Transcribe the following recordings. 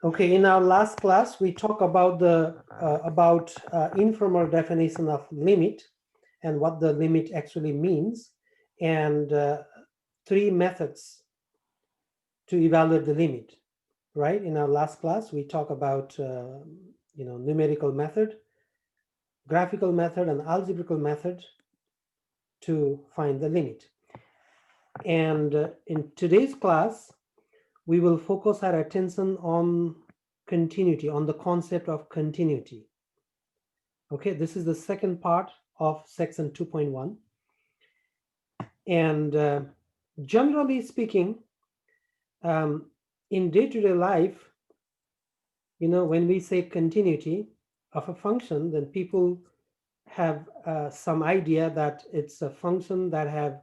Okay, in our last class, we talked about the informal definition of limit and what the limit actually means, and three methods to evaluate the limit. Right? In our last class, we talked about numerical method, graphical method, and algebraical method to find the limit. And in today's class, we will focus our attention on continuity, on the concept of continuity. Okay, this is the second part of section 2.1. And generally speaking, in day-to-day life, when we say continuity of a function, then people have some idea that it's a function that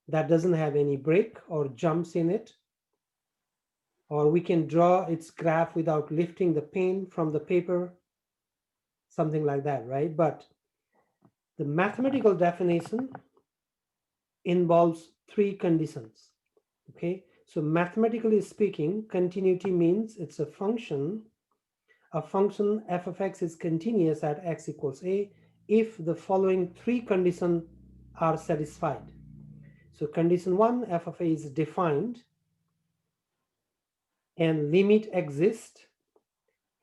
doesn't have any break or jumps in it, or we can draw its graph without lifting the pen from the paper, something like that, right? But the mathematical definition involves three conditions. Okay, so mathematically speaking, continuity means it's a function f of x is continuous at x equals a if the following three conditions are satisfied. So condition 1, f of a is defined and limit exists,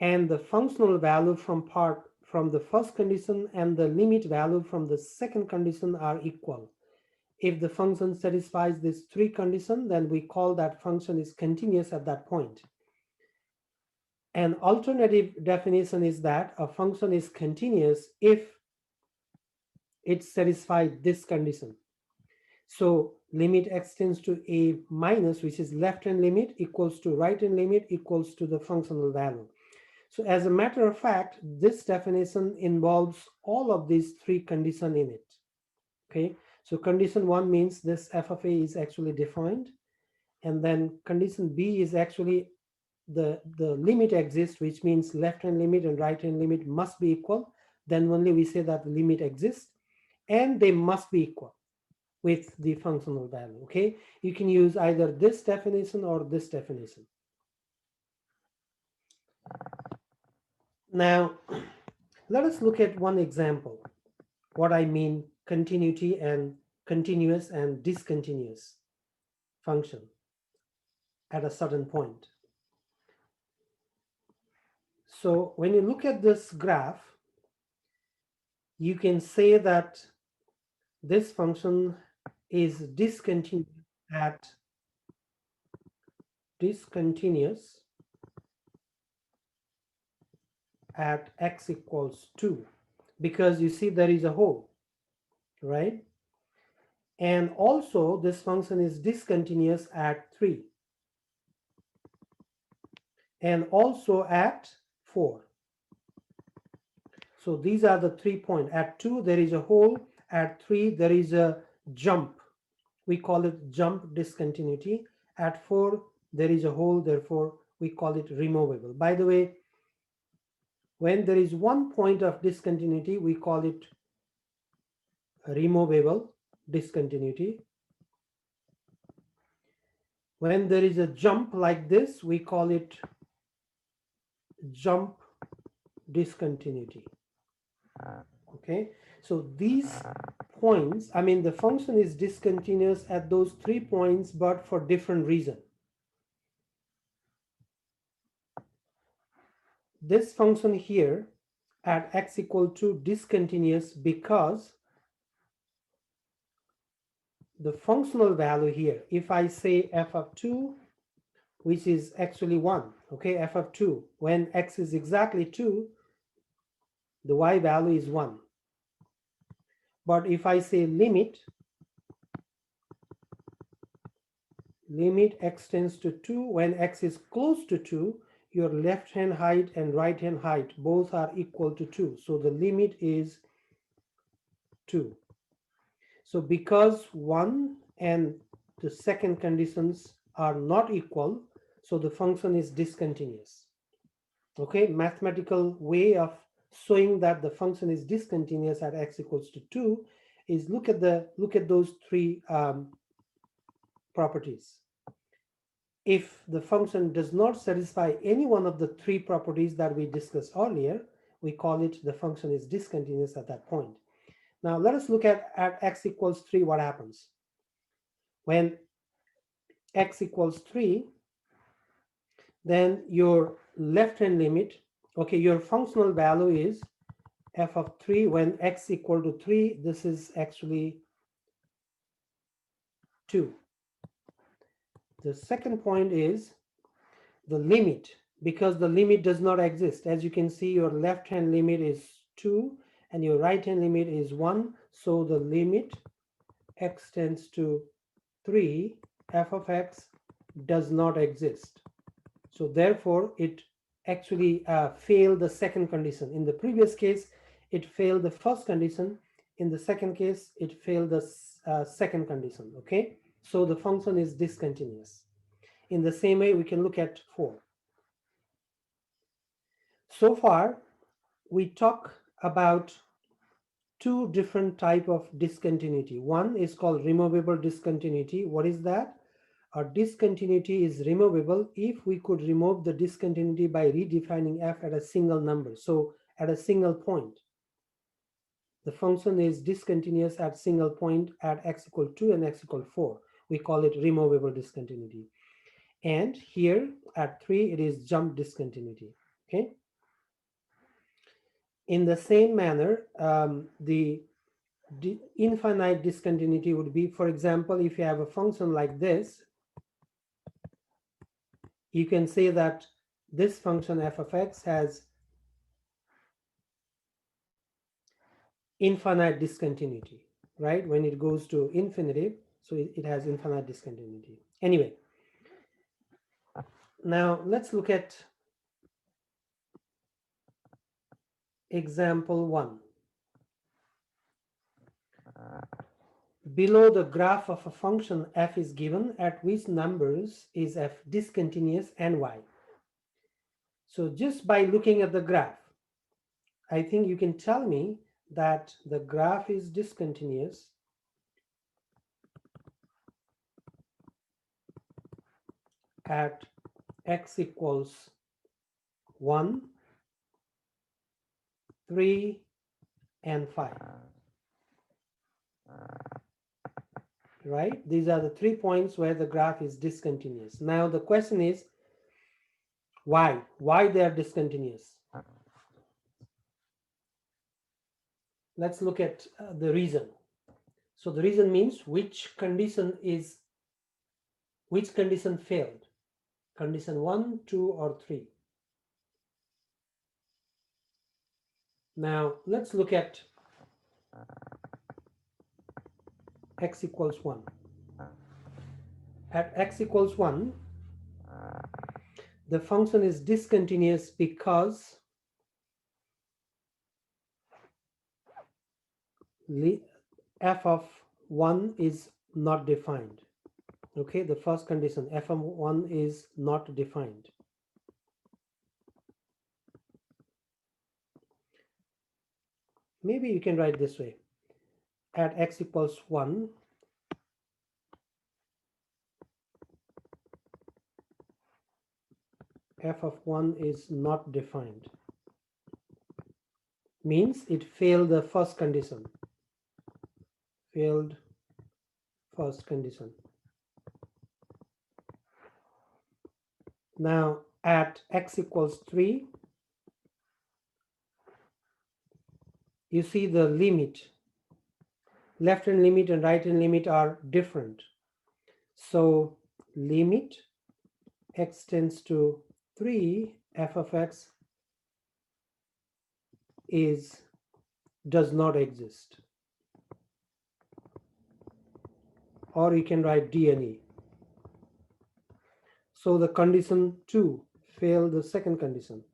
and the functional value from the first condition and the limit value from the second condition are equal. If the function satisfies these three conditions, then we call that function is continuous at that point. An alternative definition is that a function is continuous if it satisfies this condition. So limit x tends to a minus, which is left-hand limit, equals to right-hand limit, equals to the functional value. So as a matter of fact, this definition involves all of these three conditions in it. Okay, so condition 1 means this f of a is actually defined, and then condition B is actually the limit exists, which means left-hand limit and right-hand limit must be equal. Then only we say that the limit exists, and they must be equal with the functional value. Okay, you can use either this definition or this definition. Now, let us look at one example, what I mean continuity and continuous and discontinuous function at a certain point. So when you look at this graph, you can say that this function is discontinuous at x equals 2, because you see there is a hole, right? And also this function is discontinuous at 3 and also at 4. So these are the 3 points. At 2 there is a hole, at 3 there is a jump, we call it jump discontinuity. At 4 there is a hole, therefore we call it removable. By the way, when there is one point of discontinuity, we call it removable discontinuity. When there is a jump like this, we call it jump discontinuity. Okay, so these points, I mean the function is discontinuous at those 3 points, but for different reason. This function here at x equal to discontinuous because the functional value here, if I say f of 2, which is actually 1, okay, f of 2, when x is exactly 2, the y value is 1. But if I say limit x tends to 2, when x is close to 2, your left hand height and right hand height both are equal to 2. So the limit is 2. So because 1 and the second conditions are not equal, so the function is discontinuous. Okay, mathematical way of showing that the function is discontinuous at x equals to 2 is look at those three properties. if the function does not satisfy any one of the three properties that we discussed earlier, we call it the function is discontinuous at that point. Now let us look at x equals 3, what happens. When x equals 3, then your left-hand limit, okay, your functional value is f of 3 when x equal to 3, this is actually 2. The second point is the limit, because the limit does not exist. As you can see, your left-hand limit is 2 and your right-hand limit is 1. So the limit x tends to 3, f of x does not exist. So therefore, it actually failed the second condition. In the previous case, it failed the first condition. In the second case, it failed the second condition, okay? So the function is discontinuous. In the same way, we can look at 4. So far, we talk about two different type of discontinuity. One is called removable discontinuity. What is that? A discontinuity is removable if we could remove the discontinuity by redefining f at a single number. So at a single point, the function is discontinuous at single point at x equal 2 and x equal 4. We call it removable discontinuity. And here at 3, it is jump discontinuity, okay? In the same manner, the infinite discontinuity would be, for example, if you have a function like this, you can say that this function f of x has infinite discontinuity, right? When it goes to infinity, so it has infinite discontinuity. Anyway, now let's look at example 1. Below the graph of a function f is given at which numbers is f discontinuous and why. So just by looking at the graph, I think you can tell me that the graph is discontinuous at x equals 1, 3, and 5. Right? These are the 3 points where the graph is discontinuous. Now the question is, why? Why they are discontinuous? Let's look at the reason. So the reason means which condition failed? Condition 1, 2, or 3? Now let's look at x equals 1. At x equals 1, the function is discontinuous because f of 1 is not defined. Okay, the first condition, f of 1 is not defined. Maybe you can write this way. At x equals 1, f of 1 is not defined. Means it failed the first condition. Failed first condition. Now at x equals 3, you see the limit. Left-hand limit and right-hand limit are different. So limit x tends to 3, f of x does not exist. Or you can write D and E. So the condition 2 failed the second condition.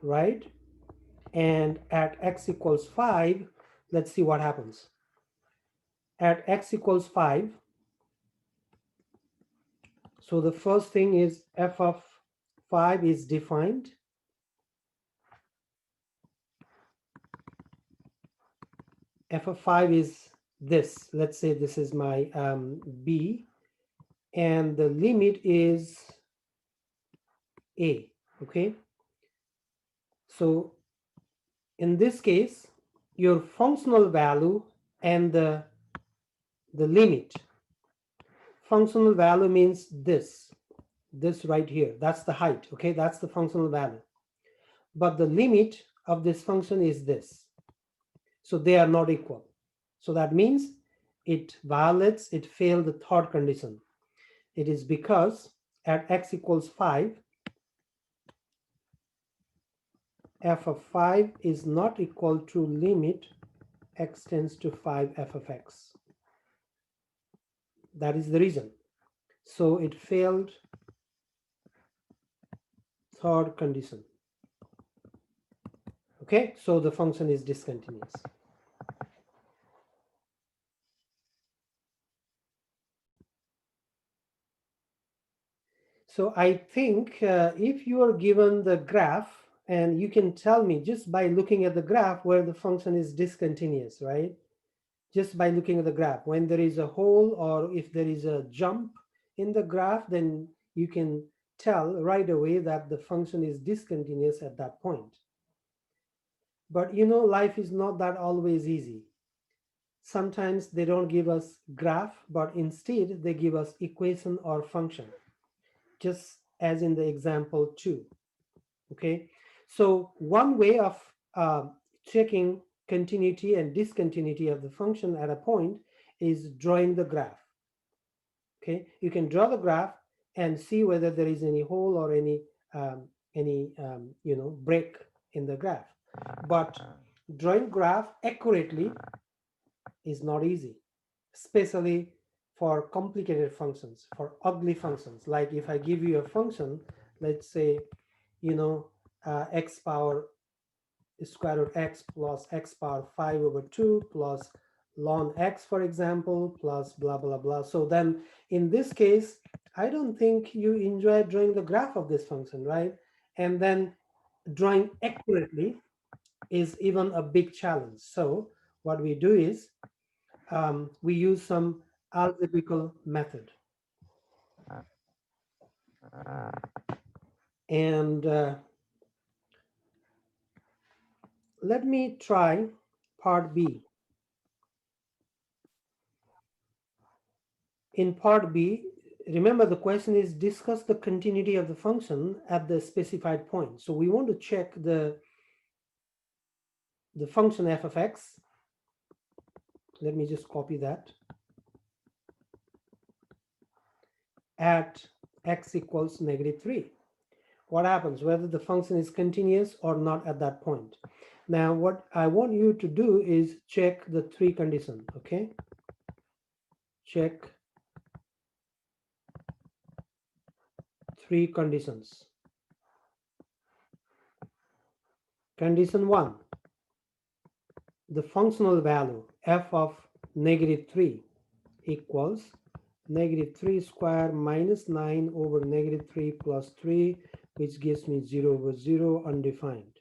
Right? And at x equals 5, let's see what happens. At x equals 5, so the first thing is f of 5 is defined. f of 5 is this. Let's say this is my b, and the limit is a. Okay, so in this case, your functional value and the limit. Functional value means this right here. That's the height. Okay, that's the functional value. But the limit of this function is this. So they are not equal. So that means it failed the third condition. It is because at x equals 5, f of 5 is not equal to limit x tends to 5 f of x. That is the reason. So it failed third condition. Okay, so the function is discontinuous. So I think if you are given the graph, and you can tell me just by looking at the graph where the function is discontinuous, right? Just by looking at the graph, when there is a hole or if there is a jump in the graph, then you can tell right away that the function is discontinuous at that point. But you know, life is not that always easy. Sometimes they don't give us graph, but instead they give us equation or function, just as in the example 2. Okay, so one way of checking continuity and discontinuity of the function at a point is drawing the graph. Okay, you can draw the graph and see whether there is any hole or any you know, break in the graph. But drawing graph accurately is not easy, especially for complicated functions, for ugly functions. Like if I give you a function, let's say, you know, x power square root x plus x power 5 over 2 plus ln x, for example, plus blah, blah, blah. So then in this case, I don't think you enjoy drawing the graph of this function, right? And then drawing accurately is even a big challenge. So what we do is we use some algebraical method. And let me try part B. In part B, remember the question is discuss the continuity of the function at the specified point. So we want to check the function f of x. Let me just copy that. At x equals -3. What happens, whether the function is continuous or not at that point. Now, what I want you to do is check the 3 conditions, okay? Check 3 conditions. Condition 1, the functional value f of -3 equals -3 square minus 9 over -3 plus 3, which gives me 0 over 0 undefined.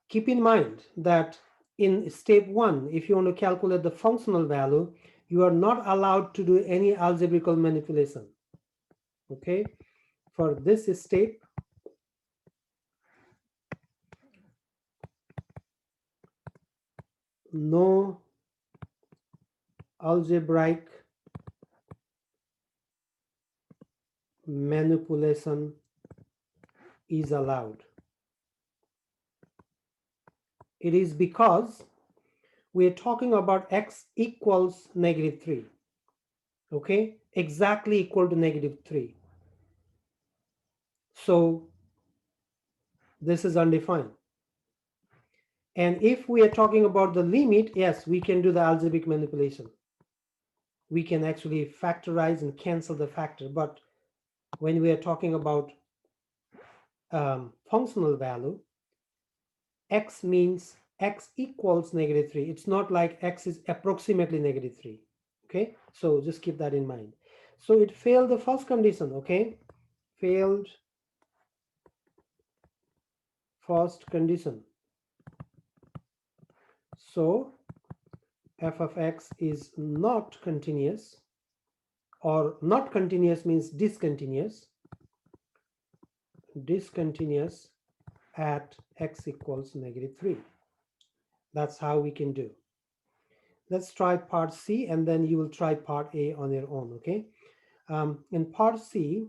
Keep in mind that in step 1, if you want to calculate the functional value, you are not allowed to do any algebraical manipulation. Okay, for this step, no algebraic manipulation is allowed. It is because we are talking about x equals -3. Okay, exactly equal to -3. So this is undefined. And if we are talking about the limit, yes, we can do the algebraic manipulation. We can actually factorize and cancel the factor. But when we are talking about functional value, x means x equals -3. It's not like x is approximately -3. Okay, so just keep that in mind. So it failed the first condition. Okay, failed first condition. So f of x is not continuous, or not continuous means discontinuous at x equals -3. That's how we can do. Let's try part C, and then you will try part A on your own, okay? In part C,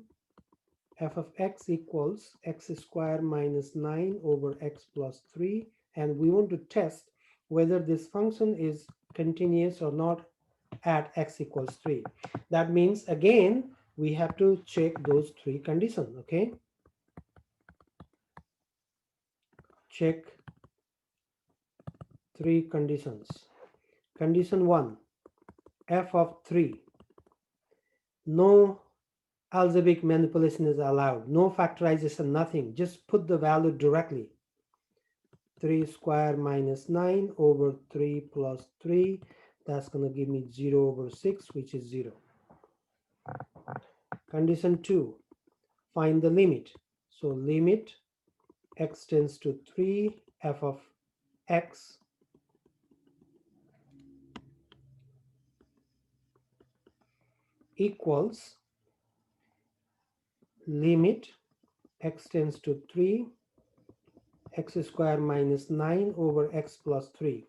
f of x equals x squared minus 9 over x plus 3, and we want to test whether this function is continuous or not at x equals 3. That means, again, we have to check those three conditions, okay? Check three conditions. Condition 1, f of 3. No algebraic manipulation is allowed. No factorization, nothing. Just put the value directly. 3 squared minus 9 over 3 plus 3. That's going to give me 0 over 6, which is 0. Condition 2, find the limit. So limit x tends to 3, f of x equals limit x tends to 3, x squared minus 9 over x plus 3.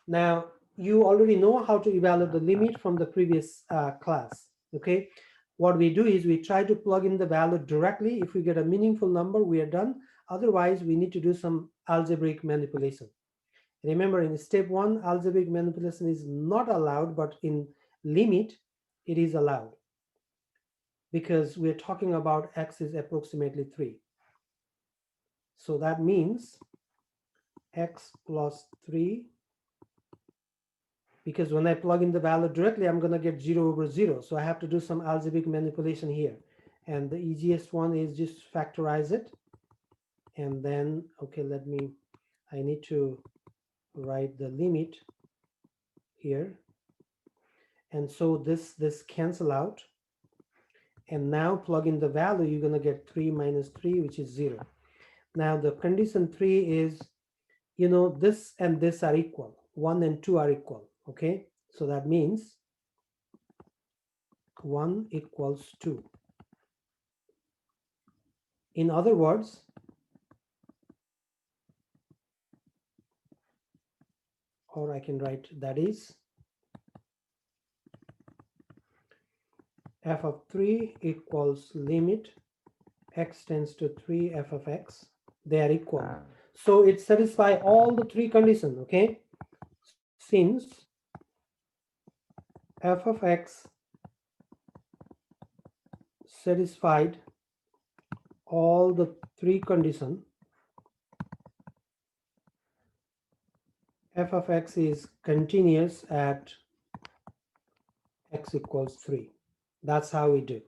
Now, you already know how to evaluate the limit from the previous class, okay? What we do is we try to plug in the value directly. If we get a meaningful number, we are done. Otherwise, we need to do some algebraic manipulation. Remember, in step 1, algebraic manipulation is not allowed, but in limit, it is allowed, because we're talking about x is approximately 3. So that means x plus 3, because when I plug in the value directly, I'm going to get 0 over 0. So I have to do some algebraic manipulation here. And the easiest one is just factorize it. And then, okay, I need to write the limit here. And so this cancel out. And now plug in the value, you're going to get 3 minus 3, which is 0. Now the condition 3 is, you know, this and this are equal. 1 and 2 are equal, okay? So that means 1 equals 2. In other words, or I can write, that is f of 3 equals limit x tends to 3 f of x. They are equal. So it satisfies all the three conditions, okay? Since f of x satisfied all the three conditions, f of x is continuous at x equals 3. That's how we do.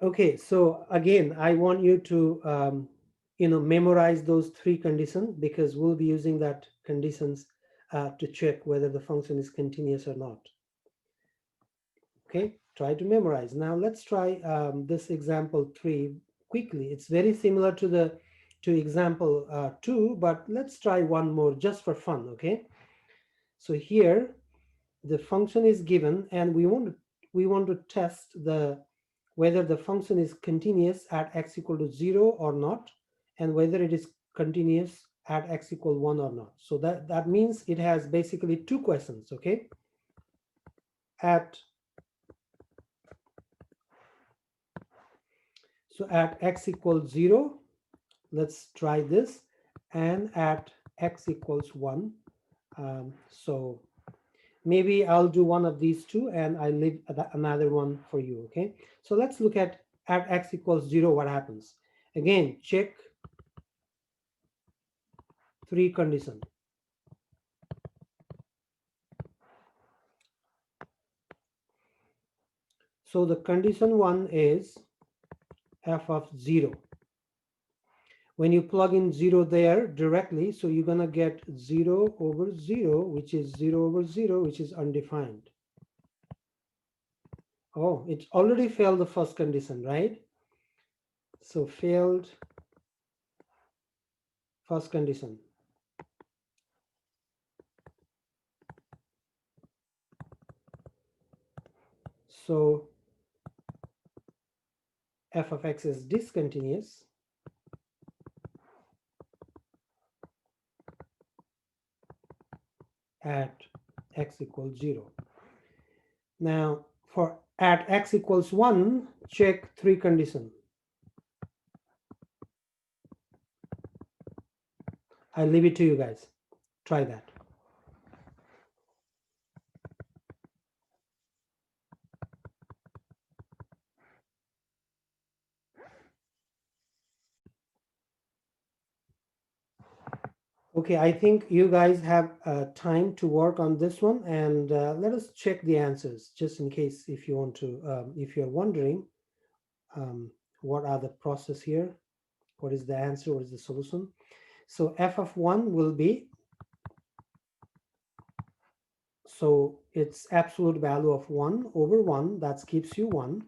Okay, so again, I want you to memorize those three conditions, because we'll be using that conditions to check whether the function is continuous or not. Okay, try to memorize. Now let's try this example 3 quickly. It's very similar to example 2, but let's try one more just for fun. Okay, so here the function is given, and we want to test whether the function is continuous at x equal to 0 or not, and whether it is continuous at x equal 1 or not. So that means it has basically two questions, okay? So at x equals 0, let's try this, and at x equals 1. So maybe I'll do one of these two, and I leave another one for you, okay? So let's look at x equals 0, what happens. Again, check three conditions. So the condition 1 is f of 0. When you plug in 0 there directly, so you're going to get 0 over 0, which is 0 over 0, which is undefined. Oh, it already failed the first condition, right? So failed first condition. So f of x is discontinuous at x equals 0. Now for at x equals 1, check 3 condition. I leave it to you guys. Try that. Okay, I think you guys have time to work on this one, and let us check the answers just in case if you want to, if you're wondering what are the process here, what is the answer, what is the solution. So f of 1 will be, so it's absolute value of 1 over 1, that keeps you 1.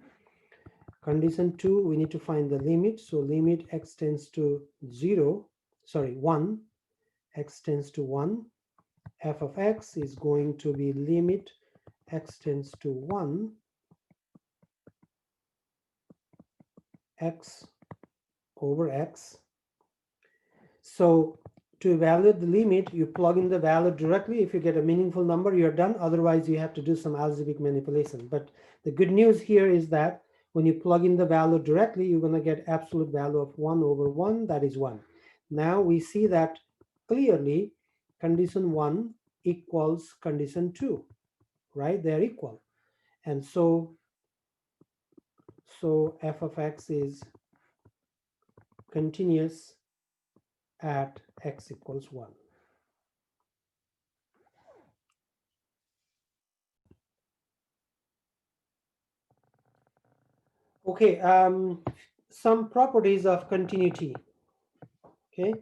Condition 2, we need to find the limit, so limit x tends to 0, sorry 1, x tends to 1, f of x is going to be limit x tends to 1, x over x. So to evaluate the limit, you plug in the value directly. If you get a meaningful number, you're done. Otherwise, you have to do some algebraic manipulation. But the good news here is that when you plug in the value directly, you're going to get absolute value of 1 over 1, that is 1. Now we see that clearly condition 1 equals condition 2, right? They're equal. And so f of x is continuous at x equals 1. Okay, some properties of continuity. Okay,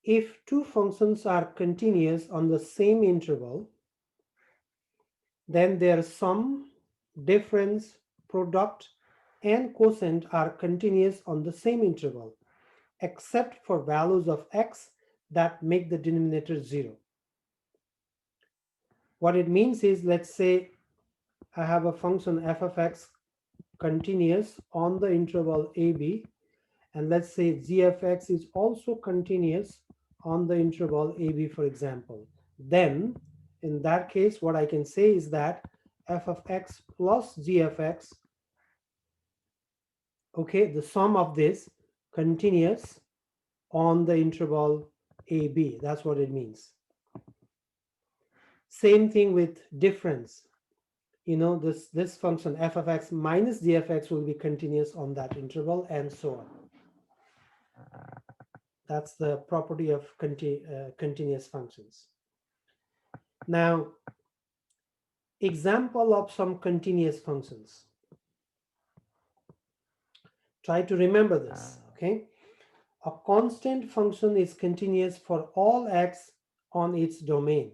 if two functions are continuous on the same interval, then their sum, difference, product, and quotient are continuous on the same interval, except for values of x that make the denominator 0. What it means is, let's say I have a function f of x continuous on the interval ab, and let's say g of x is also continuous on the interval ab, for example. Then in that case, what I can say is that f of x plus g of x, okay, the sum of this continuous on the interval ab. That's what it means. Same thing with difference. You know, this function f of x minus g of x will be continuous on that interval, and so on. That's the property of continuous functions. Now, example of some continuous functions. Try to remember this, okay? A constant function is continuous for all x on its domain.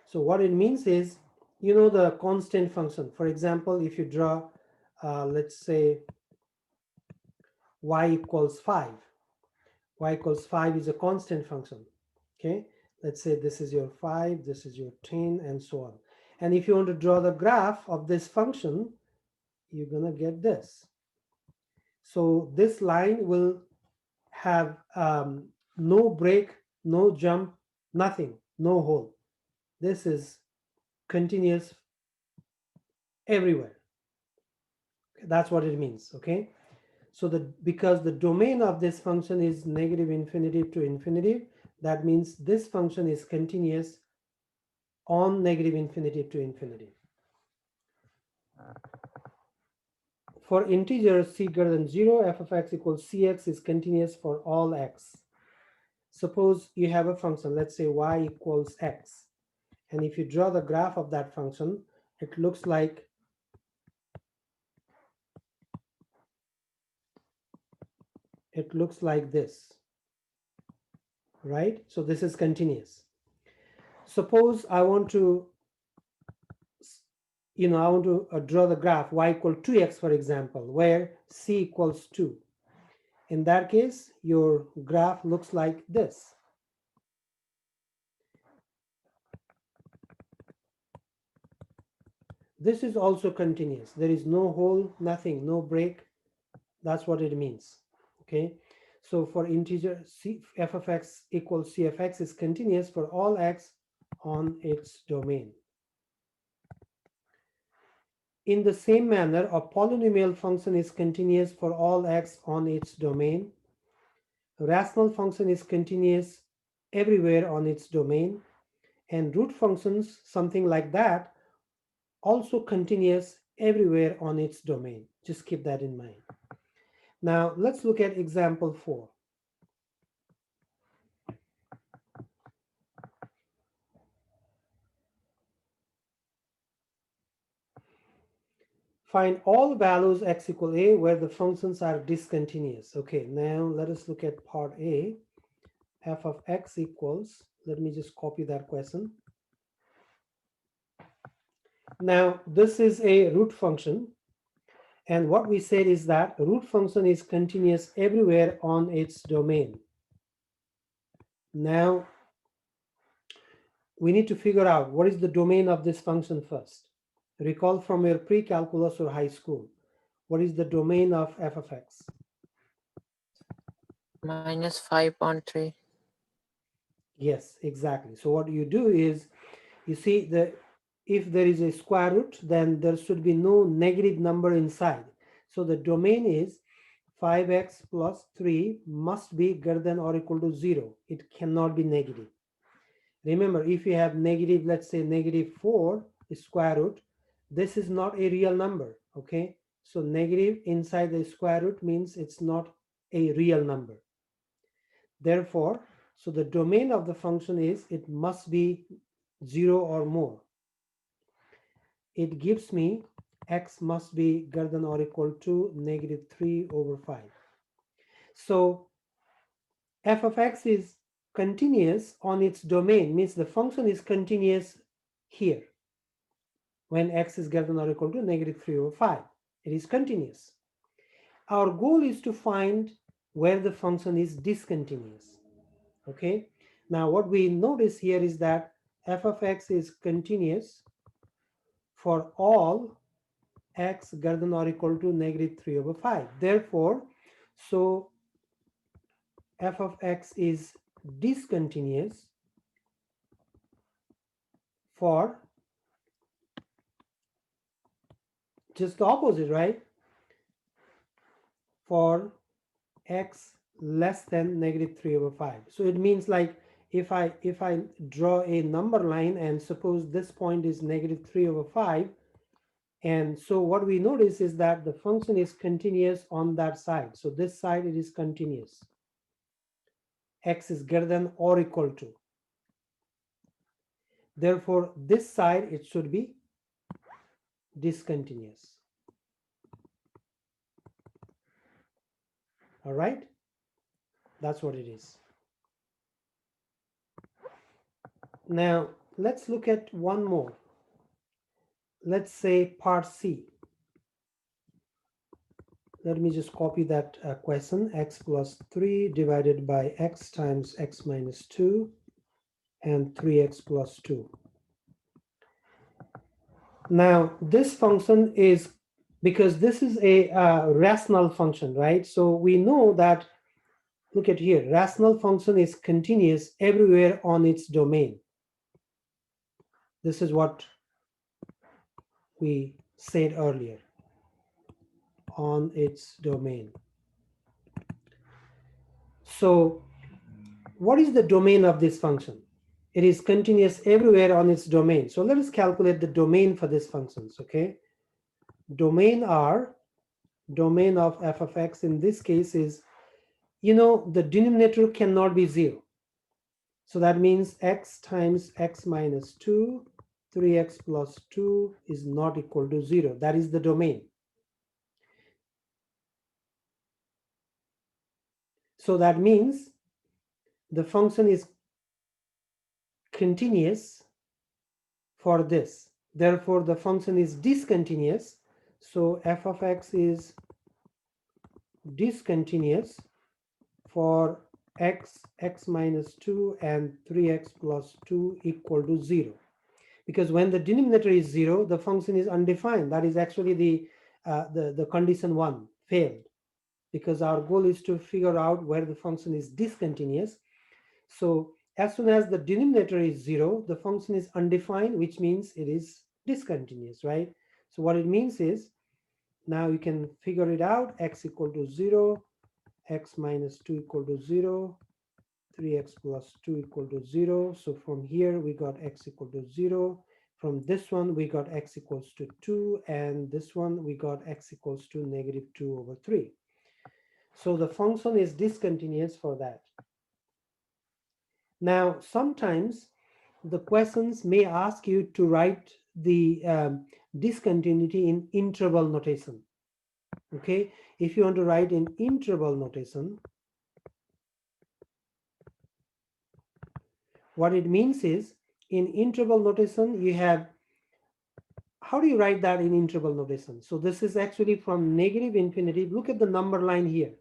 So what it means is, you know, the constant function. For example, if you draw, let's say, y equals 5. Y equals 5 is a constant function, okay? Let's say this is your 5, this is your 10, and so on. And if you want to draw the graph of this function, you're gonna get this. So this line will have no break, no jump, nothing, no hole. This is continuous everywhere. That's what it means, okay? So because the domain of this function is negative infinity to infinity, that means this function is continuous on negative infinity to infinity. For integers c greater than 0, f of x equals cx is continuous for all x. Suppose you have a function, let's say y equals x. And if you draw the graph of that function, it looks like this, right? So this is continuous. Suppose I want to I want to draw the graph y equal 2x, for example, where c equals 2. In that case, your graph looks like this. This is also continuous. There is no hole, nothing, no break. That's what it means. Okay. So for integer f of x equals c of x is continuous for all x on its domain. In the same manner, a polynomial function is continuous for all x on its domain. A rational function is continuous everywhere on its domain. And root functions, something like that, also continuous everywhere on its domain. Just keep that in mind. Now let's look at example 4. Find all values x equal a where the functions are discontinuous. Okay, now let us look at part A. F of x equals, let me just copy that question. Now this is a root function, and what we said is that root function is continuous everywhere on its domain. Now we need to figure out what is the domain of this function first. Recall from your pre-calculus or high school, what is the domain of f of x? Minus 5.3. Yes, exactly. So what you do is, you see, if there is a square root, then there should be no negative number inside. So the domain is 5x plus 3 must be greater than or equal to 0. It cannot be negative. Remember, if you have negative, let's say negative 4 square root, this is not a real number, okay? So negative inside the square root means it's not a real number. Therefore, so the domain of the function is it must be 0 or more. It gives me x must be greater than or equal to negative 3 over 5. So f of x is continuous on its domain, means the function is continuous here when x is greater than or equal to negative 3 over 5. It is continuous. Our goal is to find where the function is discontinuous. Okay, now what we notice here is that f of x is continuous for all x greater than or equal to negative 3 over 5. Therefore, so f of x is discontinuous for just the opposite, right? For x less than negative 3 over 5. So it means like if I draw a number line and suppose this point is negative 3 over 5, and so what we notice is that the function is continuous on that side. So this side it is continuous. X is greater than or equal to. Therefore, this side it should be discontinuous. All right, that's what it is. Now let's look at one more. Let's say part C. Let me just copy that question. X plus 3 divided by x times x minus 2 and 3x plus 2. Now this function is, because this is a rational function, right? So we know that, look at here, rational function is continuous everywhere on its domain. This is what we said earlier, on its domain. So what is the domain of this function? It is continuous everywhere on its domain. So let us calculate the domain for these functions, okay? Domain of f of x in this case is, the denominator cannot be 0. So that means x times x minus 2, 3x plus 2 is not equal to 0. That is the domain. So that means the function is continuous for this. Therefore, the function is discontinuous. So f of x is discontinuous for x, x minus 2 and 3x plus 2 equal to 0. Because when the denominator is 0, the function is undefined. That is actually the condition 1 failed, because our goal is to figure out where the function is discontinuous. So as soon as the denominator is 0, the function is undefined, which means it is discontinuous, right? So what it means is, now you can figure it out, x equal to 0, x minus 2 equal to 0, 3x plus 2 equal to 0. So from here we got x equal to 0. From this one we got x equals to 2, and this one we got x equals to negative 2 over 3. So the function is discontinuous for that. Now sometimes the questions may ask you to write the discontinuity in interval notation. Okay, if you want to write in interval notation, what it means is, in interval notation you have, how do you write that in interval notation? So this is actually from negative infinity. Look at the number line here.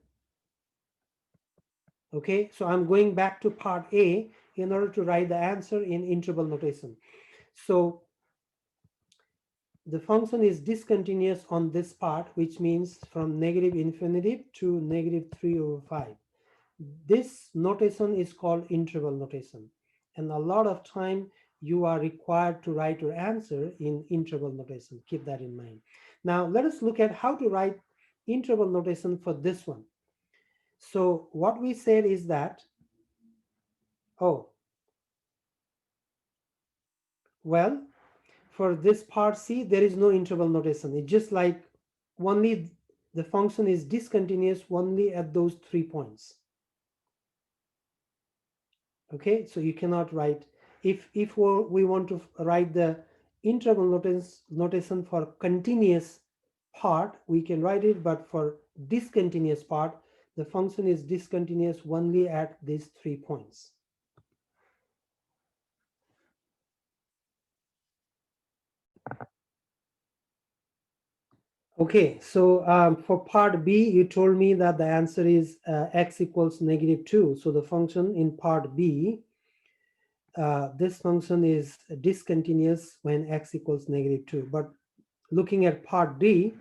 Okay, so I'm going back to part A in order to write the answer in interval notation. So the function is discontinuous on this part, which means from negative infinity to negative 3 over 5. This notation is called interval notation, and a lot of time you are required to write your answer in interval notation. Keep that in mind. Now let us look at how to write interval notation for this one. So what we said is that, oh, well, for this part C, there is no interval notation. It's just like only the function is discontinuous only at those 3 points. Okay, so you cannot write, if we want to write the interval notation for continuous part, we can write it, but for discontinuous part, the function is discontinuous only at these 3 points. Okay, so for part B, you told me that the answer is x equals negative 2. So the function in part B, this function is discontinuous when x equals negative 2. But looking at part D,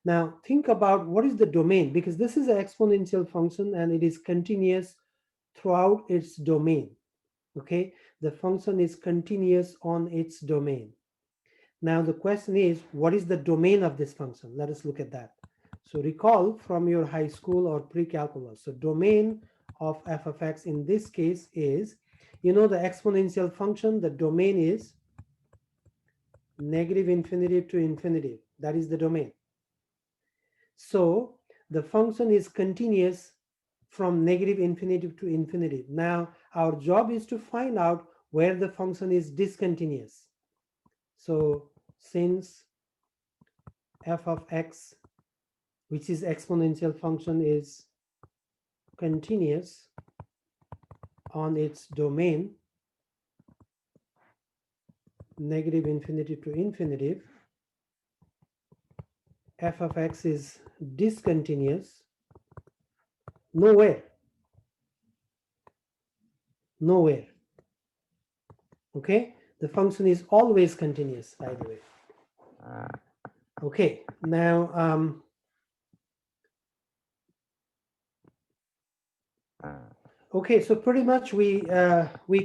now think about what is the domain, because this is an exponential function and it is continuous throughout its domain. Okay, the function is continuous on its domain. Now the question is, what is the domain of this function? Let us look at that. So recall from your high school or pre-calculus. So domain of f of x in this case is, you know, the exponential function, the domain is negative infinity to infinity. That is the domain. So the function is continuous from negative infinity to infinity. Now our job is to find out where the function is discontinuous. So since f of x, which is exponential function, is continuous on its domain negative infinity to infinity, f of x is discontinuous nowhere. Okay, the function is always continuous, by the way. Okay, now okay, so pretty much we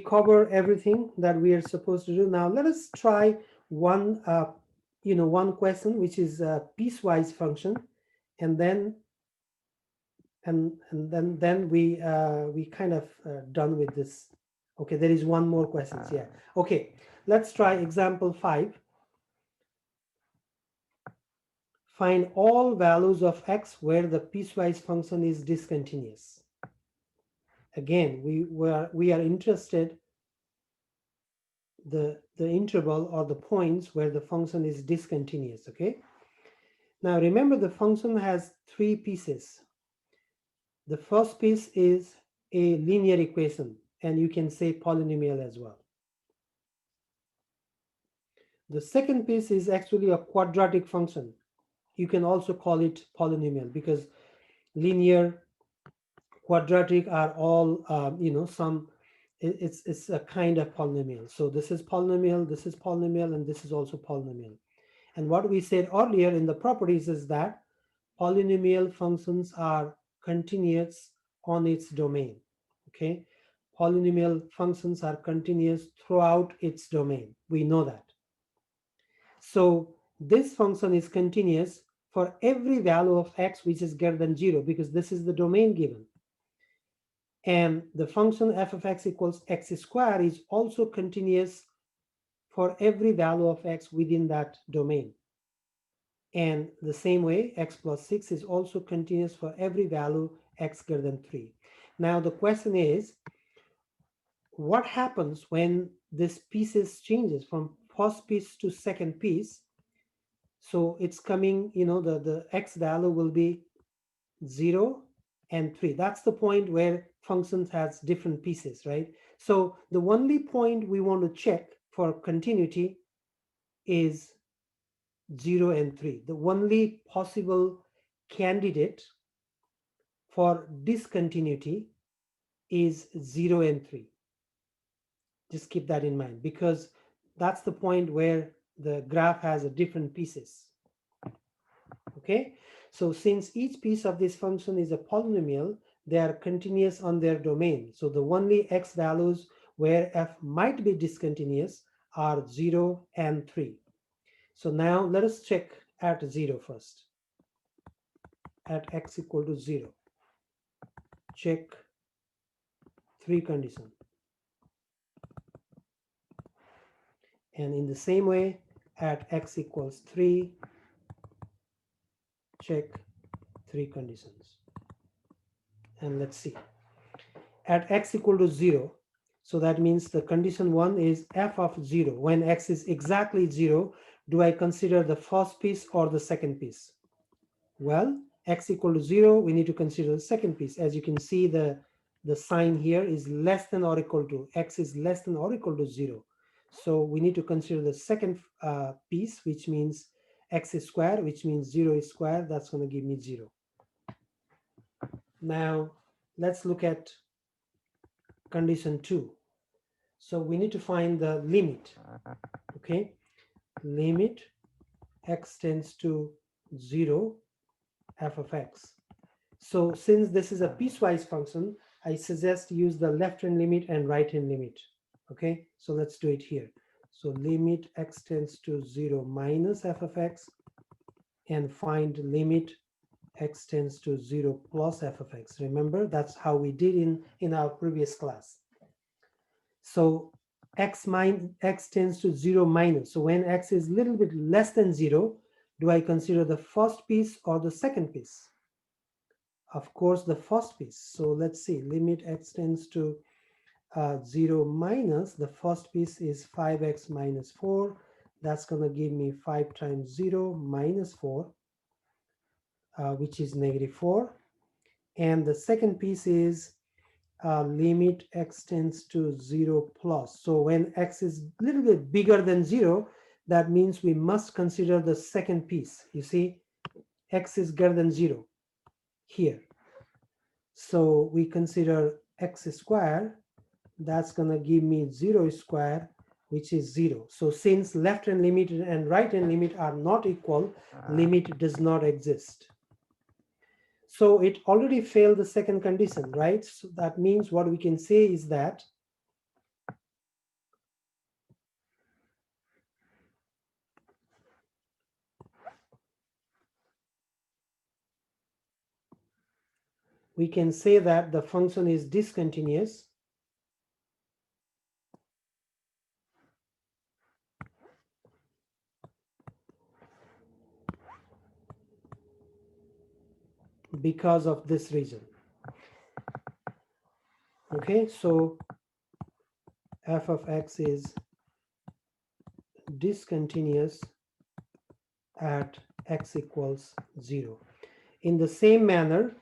cover everything that we are supposed to do. Now let us try one one question, which is a piecewise function, and then we kind of done with this. Okay, there is one more question. Yeah. Okay, let's try example 5. Find all values of x where the piecewise function is discontinuous. Again, we are interested the interval or the points where the function is discontinuous. Okay, now remember the function has 3 pieces. The first piece is a linear equation, and you can say polynomial as well. The second piece is actually a quadratic function. You can also call it polynomial, because linear, quadratic are all it's a kind of polynomial. So this is polynomial, this is polynomial, and this is also polynomial. And what we said earlier in the properties is that polynomial functions are continuous on its domain. Okay, polynomial functions are continuous throughout its domain. We know that. So this function is continuous for every value of x which is greater than 0, because this is the domain given. And the function f of x equals x squared is also continuous for every value of x within that domain. And the same way, x plus 6 is also continuous for every value x greater than 3. Now the question is, what happens when this pieces changes from first piece to second piece? So it's coming, the x value will be 0 and 3. That's the point where functions has different pieces, right? So the only point we want to check for continuity is 0 and 3. The only possible candidate for discontinuity is 0 and 3. Just keep that in mind, because that's the point where the graph has a different pieces. Okay, so since each piece of this function is a polynomial, they are continuous on their domain. So the only x values where f might be discontinuous are 0 and 3. So now let us check at 0 first. At x equal to 0, check 3 condition. And in the same way, at x equals 3, check 3 conditions. And let's see. At x equal to 0, so that means the condition 1 is f of 0. When x is exactly 0, do I consider the first piece or the second piece? Well, x equal to 0, we need to consider the second piece. As you can see, the sign here is less than or equal to, x is less than or equal to 0. So we need to consider the second piece, which means x is squared, which means 0 is squared. That's going to give me 0. Now, let's look at condition 2. So we need to find the limit. Okay, limit x tends to 0 f of x. So since this is a piecewise function, I suggest use the left hand limit and right hand limit. Okay, so let's do it here. So limit x tends to 0 minus f of x, and find limit x tends to 0 plus f of x. Remember, that's how we did in our previous class. So x tends to 0 minus. So when x is a little bit less than 0, do I consider the first piece or the second piece? Of course, the first piece. So let's see, limit x tends to 0 minus, the first piece is 5x minus 4. That's going to give me 5 times 0 minus 4, which is negative 4. And the second piece is limit x tends to 0 plus. So when x is a little bit bigger than 0, that means we must consider the second piece. You see, x is greater than 0 here. So we consider x squared. That's going to give me 0 squared, which is 0. So since left hand limit and right hand limit are not equal, limit does not exist. So it already failed the second condition, right? So that means what we can say is that the function is discontinuous because of this reason. Okay, so f of x is discontinuous at x equals 0. In the same manner,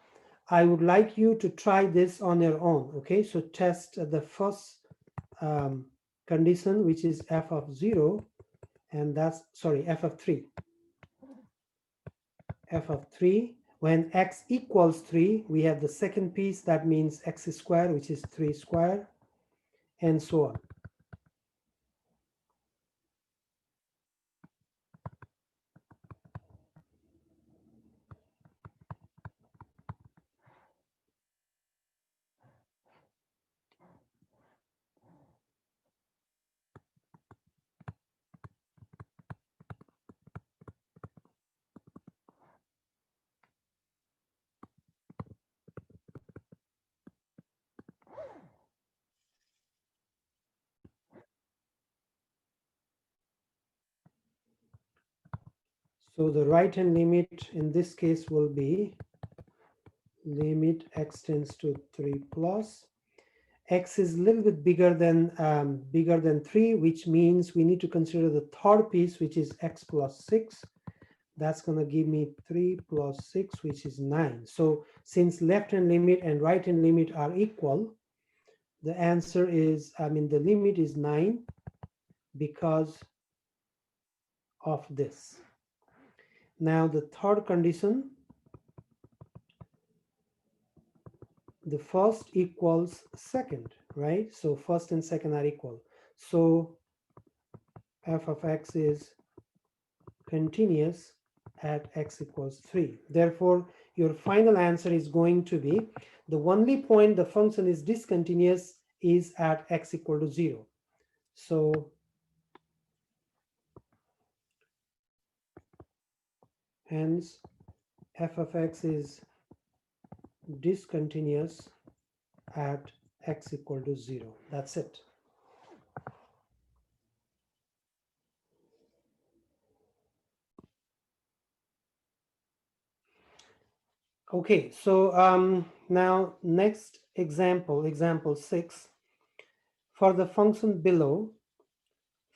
I would like you to try this on your own. Okay, so test the first condition, which is f of 0, and that's, sorry, f of 3. F of 3, when x equals 3, we have the second piece, that means x squared, which is 3 squared, and so on. So the right hand limit in this case will be limit x tends to 3 plus. X is a little bit bigger than 3, which means we need to consider the third piece, which is x plus 6. That's going to give me 3 plus 6, which is 9. So since left hand limit and right hand limit are equal, the answer is, the limit is 9 because of this. Now the third condition, the first equals second, right? So first and second are equal. So f of x is continuous at x equals 3. Therefore, your final answer is going to be the only point the function is discontinuous is at x equal to 0. So hence f of x is discontinuous at x equal to 0. That's it. Okay, so now next example, example 6. For the function below,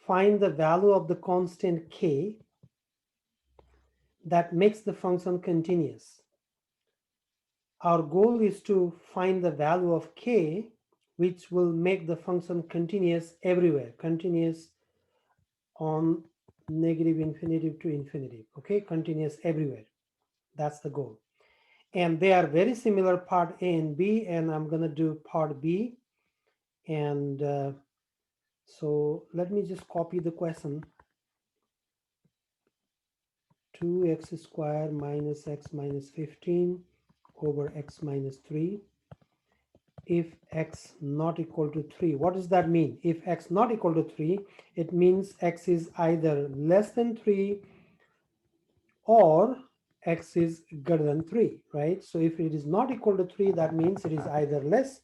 find the value of the constant k that makes the function continuous. Our goal is to find the value of k which will make the function continuous everywhere, continuous on negative infinitive to infinitive, okay, continuous everywhere. That's the goal. And they are very similar, part A and B, and I'm going to do part B. And so let me just copy the question. 2x squared minus x minus 15 over x minus 3 if x not equal to 3. What does that mean? If x not equal to 3, it means x is either less than 3 or x is greater than 3, right? So if it is not equal to 3, that means it is either less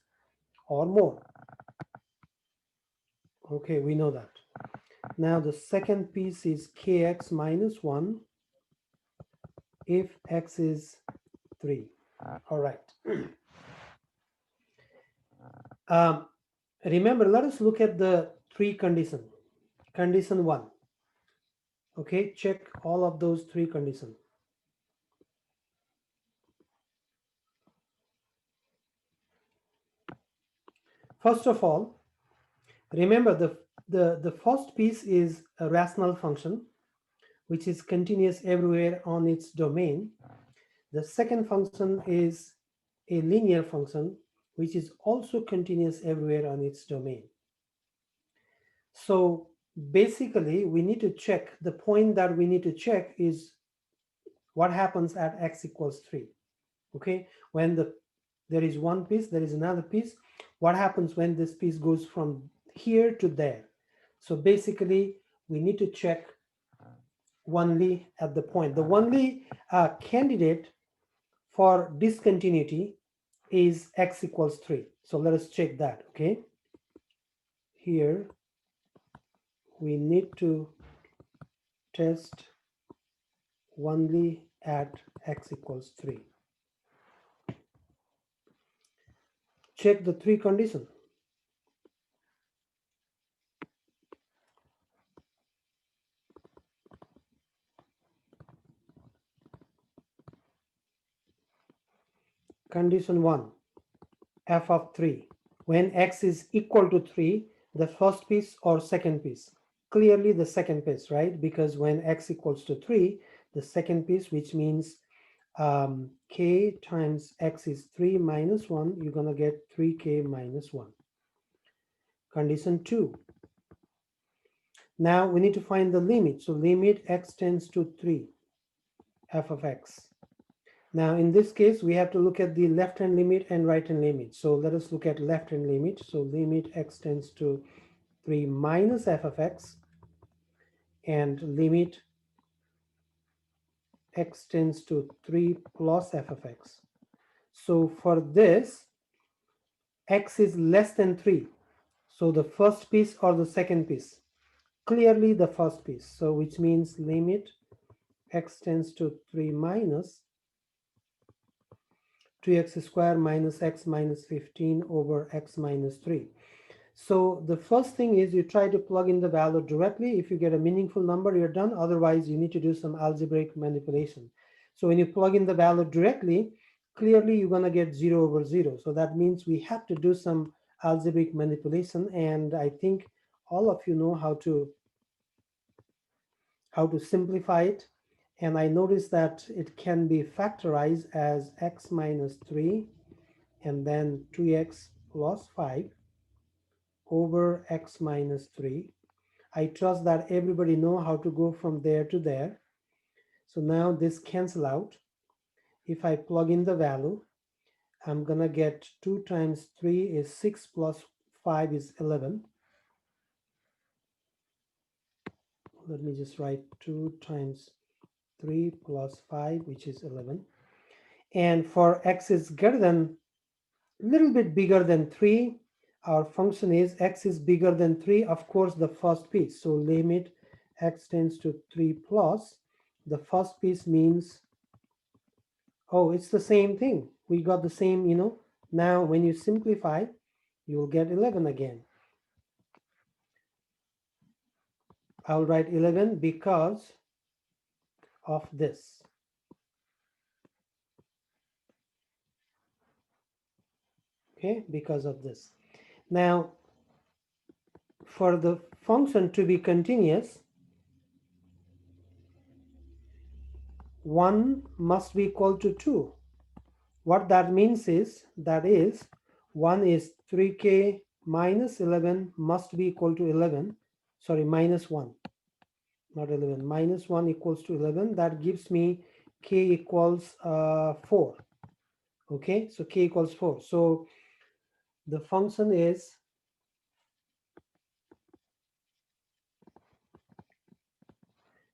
or more. Okay, we know that. Now the second piece is kx minus 1 if x is 3. All right. Remember, let us look at the three conditions. Condition 1. Okay, check all of those three conditions. First of all, remember the first piece is a rational function, which is continuous everywhere on its domain. The second function is a linear function, which is also continuous everywhere on its domain. So basically, we need to check, the point that we need to check is what happens at x equals 3. Okay, when there is one piece, there is another piece. What happens when this piece goes from here to there? So basically, we need to check only at the point. The only candidate for discontinuity is x equals 3. So let us check that, okay? Here, we need to test only at x equals 3. Check the three conditions. Condition 1, f of 3. When x is equal to 3, the first piece or second piece? clearly the second piece, right? Because when x equals to 3, the second piece, which means k times x is 3 minus 1, you're going to get 3k minus 1. Condition 2. Now we need to find the limit. So limit x tends to 3, f of x. Now in this case, we have to look at the left-hand limit and right-hand limit. So let us look at left-hand limit. So limit x tends to 3 minus f of x, and limit x tends to 3 plus f of x. So for this, x is less than 3. So the first piece or the second piece? Clearly the first piece. So which means limit x tends to 3 minus 2x squared minus x minus 15 over x minus 3. So the first thing is you try to plug in the value directly. If you get a meaningful number, you're done. Otherwise, you need to do some algebraic manipulation. So when you plug in the value directly, clearly you're going to get 0 over 0. So that means we have to do some algebraic manipulation. And I think all of you know how to simplify it. And I noticed that it can be factorized as x minus 3 and then 2x plus 5 over x minus 3. I trust that everybody know how to go from there to there. So now this cancel out. If I plug in the value, I'm gonna get 2 times 3 is 6 plus 5 is 11. Let me just write 2 times 3 plus 5, which is 11. And for x is greater than, a little bit bigger than 3, our function is x is bigger than 3, of course, the first piece. So limit x tends to 3 plus, the first piece means, oh, it's the same thing. We got the same, Now when you simplify, you'll get 11 again. I'll write 11 because of this. Okay, because of this. Now, for the function to be continuous, 1 must be equal to 2. What that means is, 1 is 3k minus 11 must be equal to 11. Sorry, minus 1. Not 11. Minus 1 equals to 11. That gives me k equals 4. Okay, so k equals 4. So the function is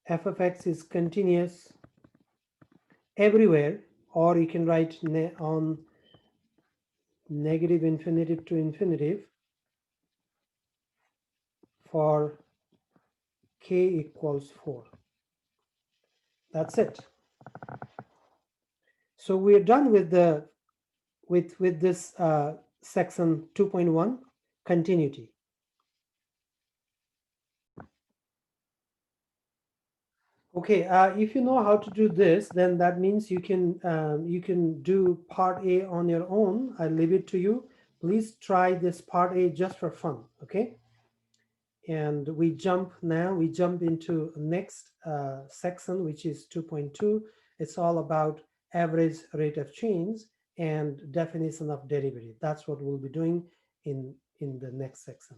f of x is continuous everywhere, or you can write on negative infinitive to infinitive for k equals 4. That's it. So we're done with the with this section 2.1, continuity. Okay, if you know how to do this, then that means you can do part A on your own. I leave it to you. Please try this part A just for fun, okay? And we jump into next section, which is 2.2. It's all about average rate of change and definition of derivative. That's what we'll be doing in the next section.